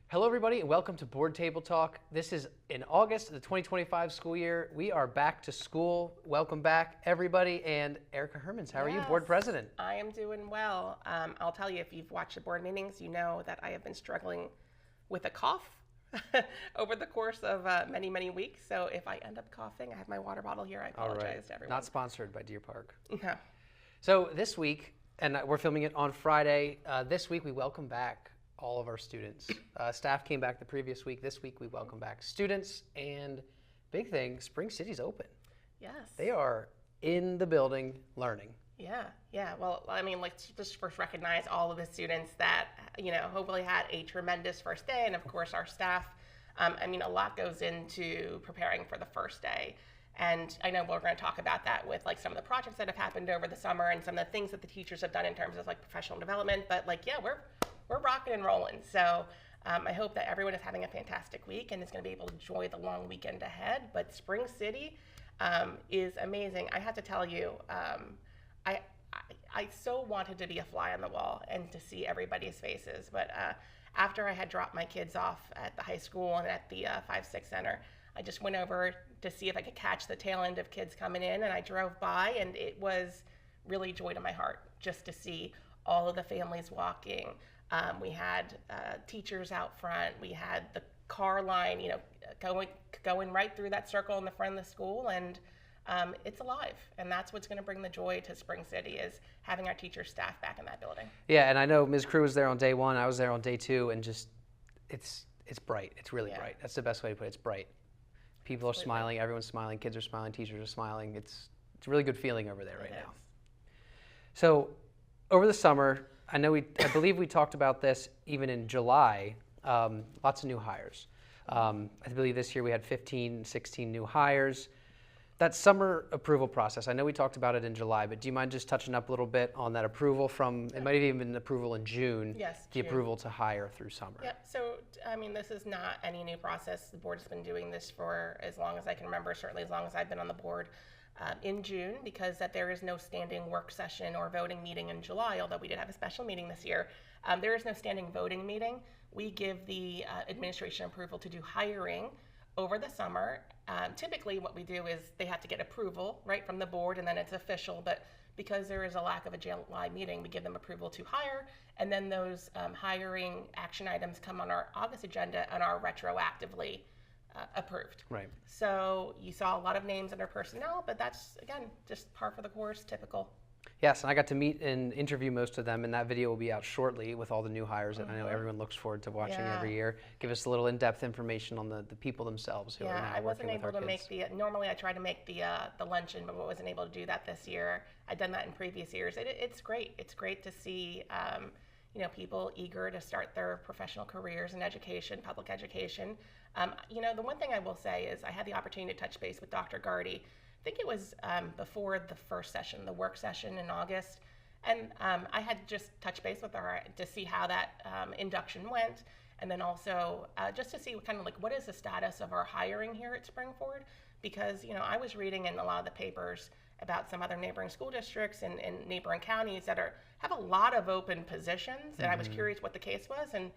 Hello, everybody, and welcome to Board Table Talk. This is in August of the 2025 school year. We are back to school. Welcome back, everybody. And Erica Hermans, how are you, Board President? I am doing well. I'll tell you, if you've watched the board meetings, you know that I have been struggling with a cough over the course of many, many weeks. So if I end up coughing, I have my water bottle here. I apologize to everyone. Not sponsored by Deer Park. No. So this week, and we're filming it on Friday, this week we welcome back all of our students. Staff came back the previous week. This week we welcome back students, and big thing, Spring City's open. Yes. They are in the building learning. Yeah. Well, I mean, let's just first recognize all of the students that, hopefully had a tremendous first day. And of course, our staff. A lot goes into preparing for the first day. And I know we're going to talk about that with some of the projects that have happened over the summer and some of the things that the teachers have done in terms of professional development. But we're rocking and rolling. So I hope that everyone is having a fantastic week and is going to be able to enjoy the long weekend ahead. But Spring City is amazing. I have to tell you, I so wanted to be a fly on the wall and to see everybody's faces. But after I had dropped my kids off at the high school and at the 5-6 center, I just went over to see if I could catch the tail end of kids coming in, and I drove by, and it was really joy to my heart just to see all of the families walking. We had teachers out front. We had the car line, going right through that circle in the front of the school, and it's alive. And that's what's going to bring the joy to Spring City, is having our teacher staff back in that building. Yeah, and I know Ms. Crew was there on day one. I was there on day two, and just it's bright. It's really bright. That's the best way to put it. It's bright. People are smiling. Everyone's smiling. Kids are smiling. Teachers are smiling. It's a really good feeling over there right now. So over the summer, I believe we talked about this even in July, lots of new hires. I believe this year we had 15, 16 new hires. That summer approval process, I know we talked about it in July, but do you mind just touching up a little bit on that approval it might have even been approval in June, the June. Approval to hire through summer? Yeah, so, this is not any new process. The board has been doing this for as long as I can remember, certainly as long as I've been on the board. In June, because there is no standing work session or voting meeting in July, although we did have a special meeting this year. There is no standing voting meeting. We give the administration approval to do hiring over the summer. Typically what we do is they have to get approval right from the board, and then it's official, but because there is a lack of a July meeting, we give them approval to hire, and then those hiring action items come on our August agenda and are retroactively approved. Right. So you saw a lot of names under personnel, but that's, again, just par for the course, typical. Yes, and I got to meet and interview most of them, and that video will be out shortly with all the new hires that I know everyone looks forward to watching every year. Give us a little in-depth information on the people themselves who are now I wasn't working with able to kids. make normally I try to make the luncheon, but I wasn't able to do that this year. I've done that in previous years. It's great. It's great to see people eager to start their professional careers in education, public education. The one thing I will say is I had the opportunity to touch base with Dr. Gardy. I think it was before the first session, the work session in August. And I had just touched base with her to see how that induction went. And then also just to see what is the status of our hiring here at Springford. Because, I was reading in a lot of the papers about some other neighboring school districts and neighboring counties that have a lot of open positions. And I was curious what the case was. And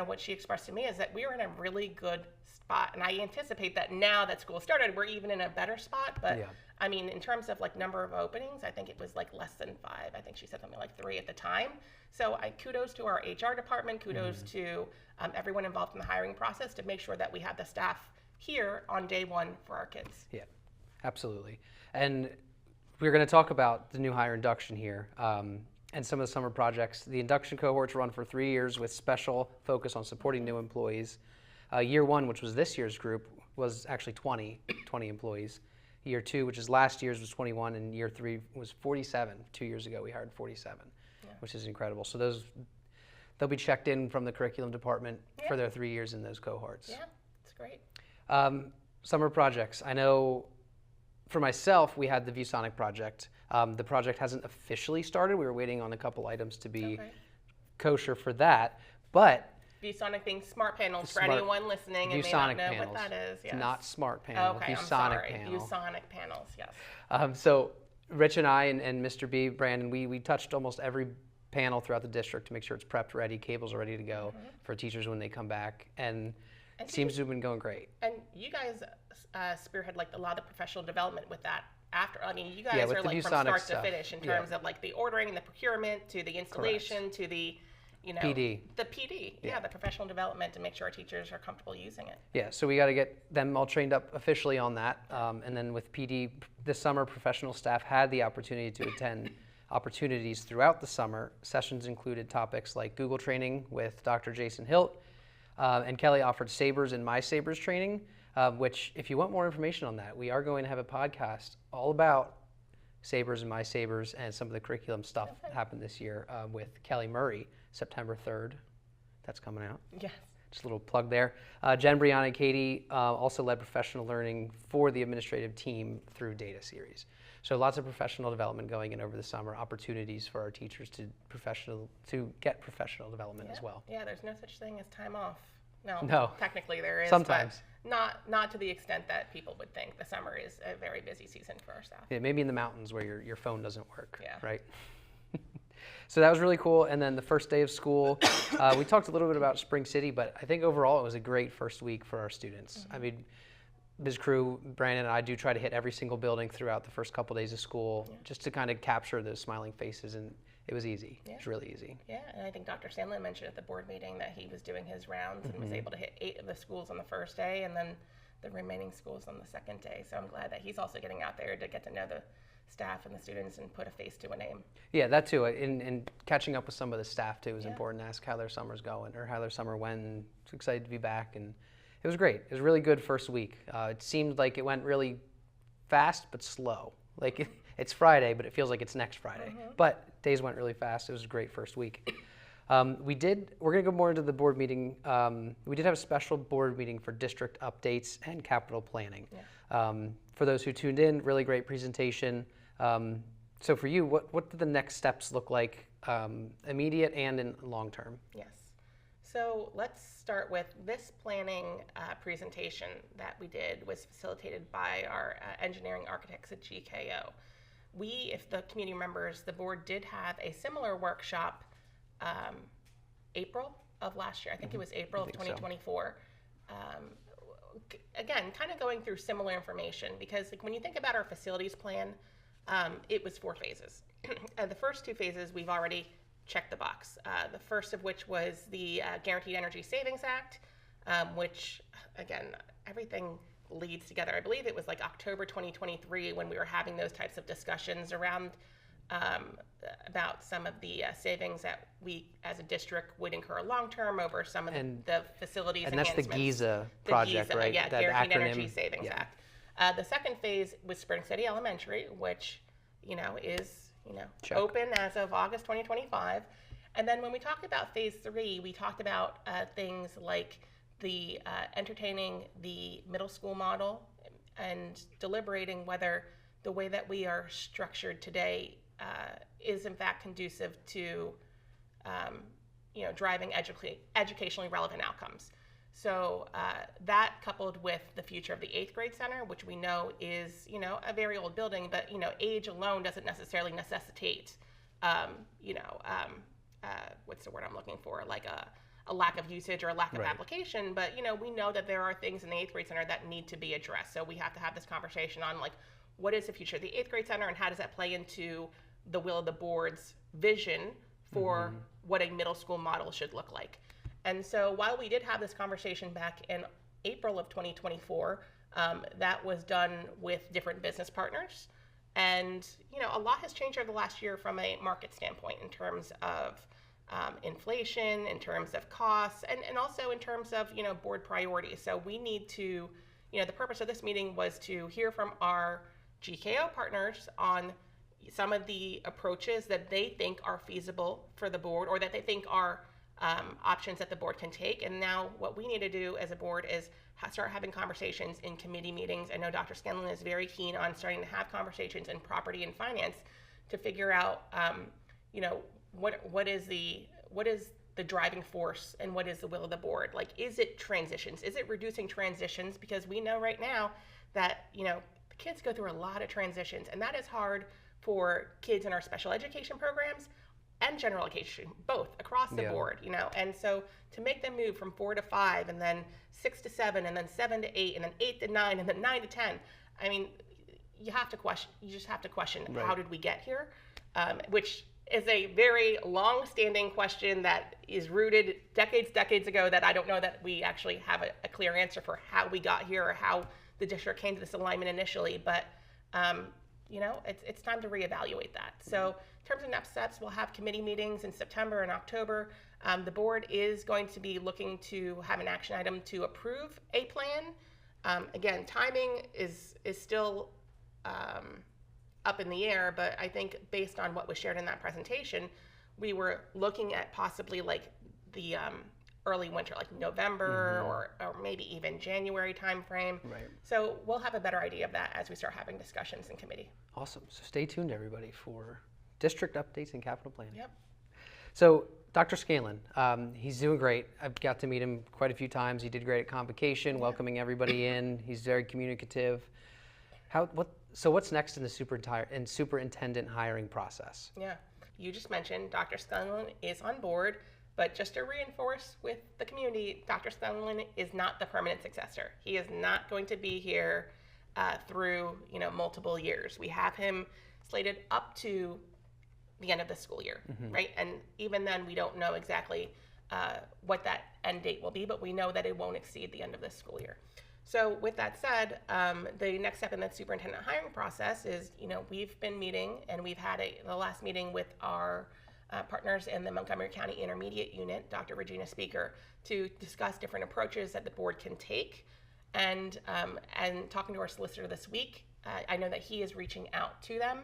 what she expressed to me is that we are in a really good spot. And I anticipate that now that school started, we're even in a better spot. But in terms of number of openings, I think it was less than 5. I think she said something like 3 at the time. So kudos to our HR department, kudos to everyone involved in the hiring process to make sure that we have the staff here on day one for our kids. Yeah, absolutely. And we're going to talk about the new hire induction here. And some of the summer projects. The induction cohorts run for 3 years with special focus on supporting new employees. Year one, which was this year's group, was actually 20 employees. Year two, which is last year's, was 21, and year three was 47. 2 years ago, we hired 47, which is incredible. So they'll be checked in from the curriculum department for their 3 years in those cohorts. Yeah, it's great. Summer projects. I know for myself, we had the ViewSonic project. The project hasn't officially started. We were waiting on a couple items to be kosher for that. But ViewSonic being smart panels for anyone listening and may not know what that is. Yes. Not smart panel. Okay, ViewSonic panel. ViewSonic panels, yes. So Rich and I and Mr. B, Brandon, we touched almost every panel throughout the district to make sure it's prepped, ready, cables are ready to go for teachers when they come back, and it seems to have been going great. And you guys spearhead like a lot of the professional development with that. After, I mean, you guys are like from start to finish in terms of like the ordering and the procurement to the installation to the, you know, PD. The PD, the professional development to make sure our teachers are comfortable using it. Yeah, so we got to get them all trained up officially on that. And then with PD, this summer, professional staff had the opportunity to attend opportunities throughout the summer. Sessions included topics like Google training with Dr. Jason Hilt, and Kelly offered Sabres and My Sabres training, which if you want more information on that, we are going to have a podcast all about Sabres and My Sabres and some of the curriculum stuff that happened this year with Kelly Murray, September 3rd. That's coming out. Yes. Just a little plug there. Jen, Brianna, and Katie also led professional learning for the administrative team through Data Series. So lots of professional development going in over the summer, opportunities for our teachers to get professional development as well. Yeah, there's no such thing as time off. No. Technically there is. Sometimes. But not to the extent that people would think. The summer is a very busy season for our staff. Yeah, maybe in the mountains where your phone doesn't work, Yeah. right? So that was really cool. And then the first day of school, we talked a little bit about Spring City, but I think overall it was a great first week for our students. I mean, Ms. Crew, Brandon, and I do try to hit every single building throughout the first couple days of school just to kind of capture those smiling faces, and it was easy. It was really easy. Yeah, and I think Dr. Sandlin mentioned at the board meeting that he was doing his rounds and was able to hit 8 of the schools on the first day and then the remaining schools on the second day. So I'm glad that he's also getting out there to get to know the staff and the students and put a face to a name. Yeah, that too. And catching up with some of the staff too is important. Ask how their summer's going or how their summer went. And excited to be back. And it was great. It was a really good first week. It seemed like it went really fast but slow. Like it's Friday, but it feels like it's next Friday. But days went really fast. It was a great first week. We're going to go more into the board meeting. We did have a special board meeting for district updates and capital planning. For those who tuned in, really great presentation. So for you, what do the next steps look like, immediate and in long term? Yes. So let's start with this planning presentation that we did was facilitated by our engineering architects at GKO. If the community remembers, the board did have a similar workshop April of last year. I think it was April of 2024. So. Again, kind of going through similar information because like, when you think about our facilities plan, it was 4 phases. And the first 2 phases we've already checked the box. The first of which was the Guaranteed Energy Savings Act, which again, everything leads together. I believe it was like October 2023 when we were having those types of discussions around about some of the savings that we as a district would incur long-term over some of the facilities and that's enhancements. the GIZA project, right? Yeah, that Guaranteed acronym. Energy Savings Act. The second phase was Spring City Elementary, which is open as of August 2025. And then when we talked about phase 3, we talked about things like the entertaining the middle school model and deliberating whether the way that we are structured today is in fact conducive to driving educationally relevant outcomes. So that coupled with the future of the 8th grade center, which we know is a very old building, but age alone doesn't necessarily necessitate what's the word I'm looking for, like a lack of usage or a lack of application. But we know that there are things in the 8th grade center that need to be addressed. So we have to have this conversation on like what is the future of the 8th grade center and how does that play into the will of the board's vision for what a middle school model should look like. And so while we did have this conversation back in April of 2024, that was done with different business partners. And, a lot has changed over the last year from a market standpoint in terms of inflation, in terms of costs, and also in terms of, board priorities. So we need to, the purpose of this meeting was to hear from our GKO partners on some of the approaches that they think are feasible for the board or that they think are options that the board can take. And now what we need to do as a board is start having conversations in committee meetings. I know Dr. Scanlon is very keen on starting to have conversations in property and finance to figure out, what is the driving force and what is the will of the board? Like, is it transitions? Is it reducing transitions? Because we know right now that, the kids go through a lot of transitions, and that is hard for kids in our special education programs and general education, both across the board, you know. And so to make them move from 4 to 5 and then 6 to 7 and then 7 to 8 and then 8 to 9 and then 9 to 10, I mean, you just have to question how did we get here, which is a very long-standing question that is rooted decades ago that I don't know that we actually have a clear answer for how we got here or how the district came to this alignment initially. But you know, it's time to reevaluate that. So in terms of next steps, we'll have committee meetings in September and October. The board is going to be looking to have an action item to approve a plan. Again, timing is still up in the air, but I think based on what was shared in that presentation, we were looking at possibly like the early winter, like November or maybe even January timeframe. Right. So we'll have a better idea of that as we start having discussions in committee. Awesome. So stay tuned, everybody, for district updates and capital planning. Yep. So Dr. Scanlon, he's doing great. I've got to meet him quite a few times. He did great at Convocation, welcoming everybody in. He's very communicative. So what's next in the superintendent hiring process? Yeah, you just mentioned Dr. Scanlon is on board, but just to reinforce with the community, Dr. Scanlon is not the permanent successor. He is not going to be here through multiple years. We have him slated up to the end of the school year, right? And even then, we don't know exactly what that end date will be, but we know that it won't exceed the end of this school year. So with that said, the next step in the superintendent hiring process is, we've been meeting and we've had the last meeting with our partners in the Montgomery County Intermediate Unit, Dr. Regina Speaker, to discuss different approaches that the board can take. And talking to our solicitor this week, I know that he is reaching out to them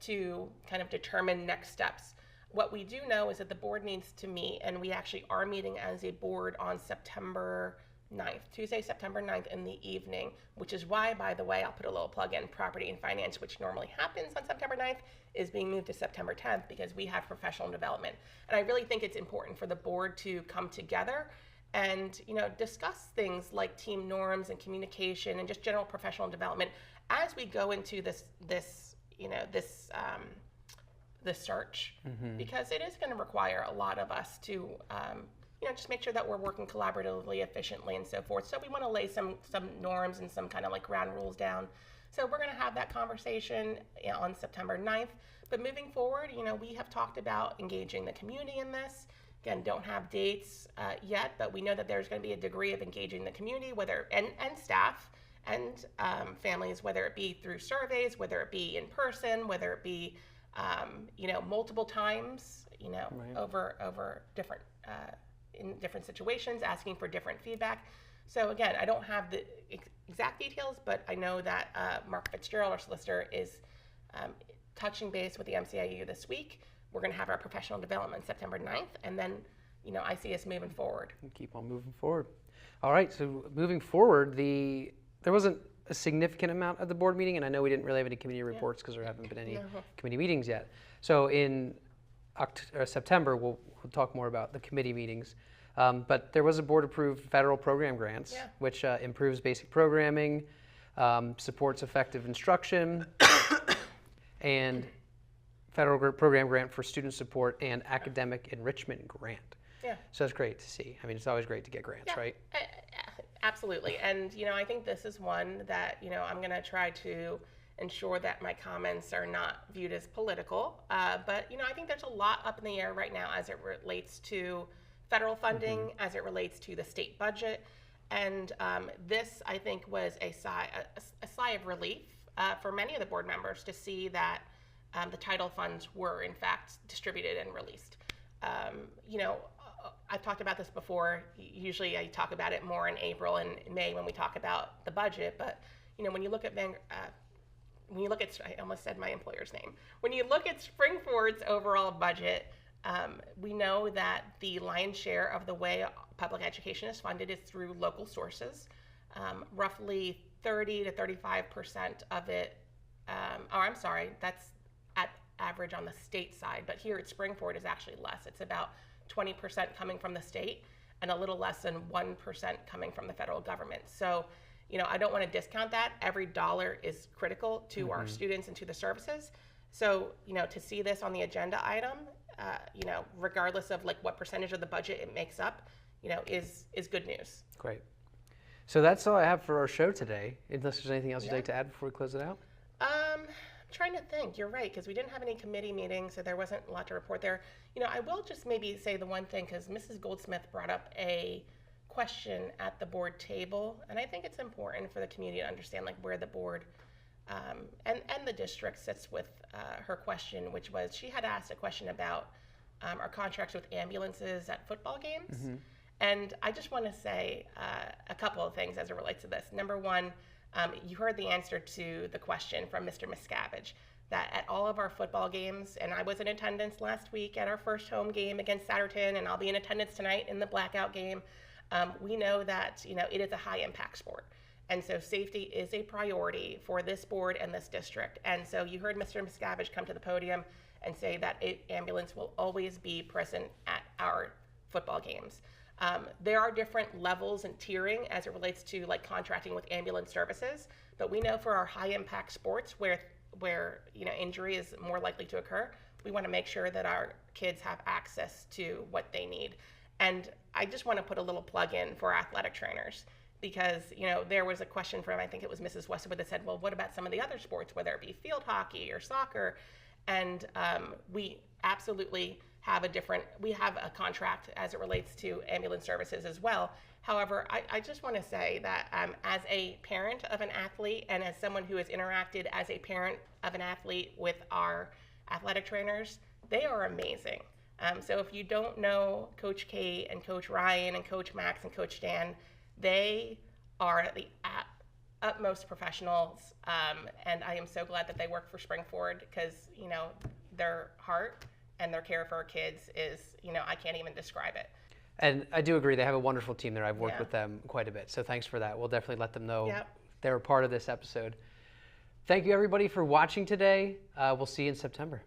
to kind of determine next steps. What we do know is that the board needs to meet, and we actually are meeting as a board on September 9th, Tuesday, September 9th in the evening, which is why, by the way, I'll put a little plug in, Property and Finance, which normally happens on September 9th, is being moved to September 10th because we have professional development. And I really think it's important for the board to come together and discuss things like team norms and communication and just general professional development as we go into this search, because it is going to require a lot of us to just make sure that we're working collaboratively, efficiently, and so forth. So we want to lay some norms and some kind of like ground rules down. So we're going to have that conversation on September 9th. But moving forward, we have talked about engaging the community in this. Again, don't have dates yet, but we know that there's going to be a degree of engaging the community, and staff and families, whether it be through surveys, whether it be in person, whether it be multiple times, Right. over different in different situations, asking for different feedback. So again, I don't have the exact details, but I know that Mark Fitzgerald, our solicitor, is touching base with the MCIU this week. We're going to have our professional development September 9th, and then, I see us moving forward. Keep on moving forward. All right, so moving forward, there wasn't a significant amount at the board meeting, and I know we didn't really have any committee reports because there haven't been any committee meetings yet. So in September, we'll talk more about the committee meetings. But there was a board-approved federal program grants, which improves basic programming, supports effective instruction, and federal program grant for student support and academic enrichment grant. Yeah. So that's great to see. I mean, it's always great to get grants, right? Absolutely. And, I think this is one that, I'm going to try to ensure that my comments are not viewed as political. But, I think there's a lot up in the air right now as it relates to federal funding, as it relates to the state budget. And this, I think, was a sigh of relief for many of the board members to see that the title funds were, in fact, distributed and released. I've talked about this before. Usually I talk about it more in April and May when we talk about the budget. But, when you look at I almost said my employer's name. When you look at Spring-Ford's overall budget, we know that the lion's share of the way public education is funded is through local sources. Roughly 30 to 35% of it, that's at average on the state side, but here at Spring-Ford is actually less. It's about 20% coming from the state and a little less than 1% coming from the federal government. So, I don't want to discount that. Every dollar is critical to our students and to the services. So, to see this on the agenda item you know, regardless of like what percentage of the budget it makes up, you know, is good news. Great. So that's all I have for our show today, unless there's anything else you'd like to add before we close it out? I'm trying to think. You're right, because we didn't have any committee meetings, so there wasn't a lot to report there. You know, I will just maybe say the one thing, because Mrs. Goldsmith brought up a question at the board table, and I think it's important for the community to understand like where the board and the district sits with her question, which was she had asked a question about our contracts with ambulances at football games. Mm-hmm. And I just want to say a couple of things as it relates to this. Number one, you heard the answer to the question from Mr. Miscavige, that at all of our football games, and I was in attendance last week at our first home game against Satterton, and I'll be in attendance tonight in the blackout game, we know that, you know, it is a high impact sport. And so safety is a priority for this board and this district. And so you heard Mr. Miscavige come to the podium and say that an ambulance will always be present at our football games. There are different levels and tiering as it relates to like contracting with ambulance services, but we know for our high impact sports where you know injury is more likely to occur, we want to make sure that our kids have access to what they need. And I just want to put a little plug in for athletic trainers, because you know there was a question from, I think it was Mrs. Westwood, that said, well, what about some of the other sports, whether it be field hockey or soccer? And we absolutely have a contract as it relates to ambulance services as well. However, I just want to say that as a parent of an athlete and as someone who has interacted as a parent of an athlete with our athletic trainers, they are amazing. So if you don't know Coach Kate and Coach Ryan and Coach Max and Coach Dan, they are the utmost professionals, and I am so glad that they work for Spring-Ford, because you know their heart and their care for our kids is, you know, I can't even describe it. And I do agree, they have a wonderful team there. I've worked with them quite a bit, so thanks for that. We'll definitely let them know they were part of this episode. Thank you everybody for watching today. We'll see you in September.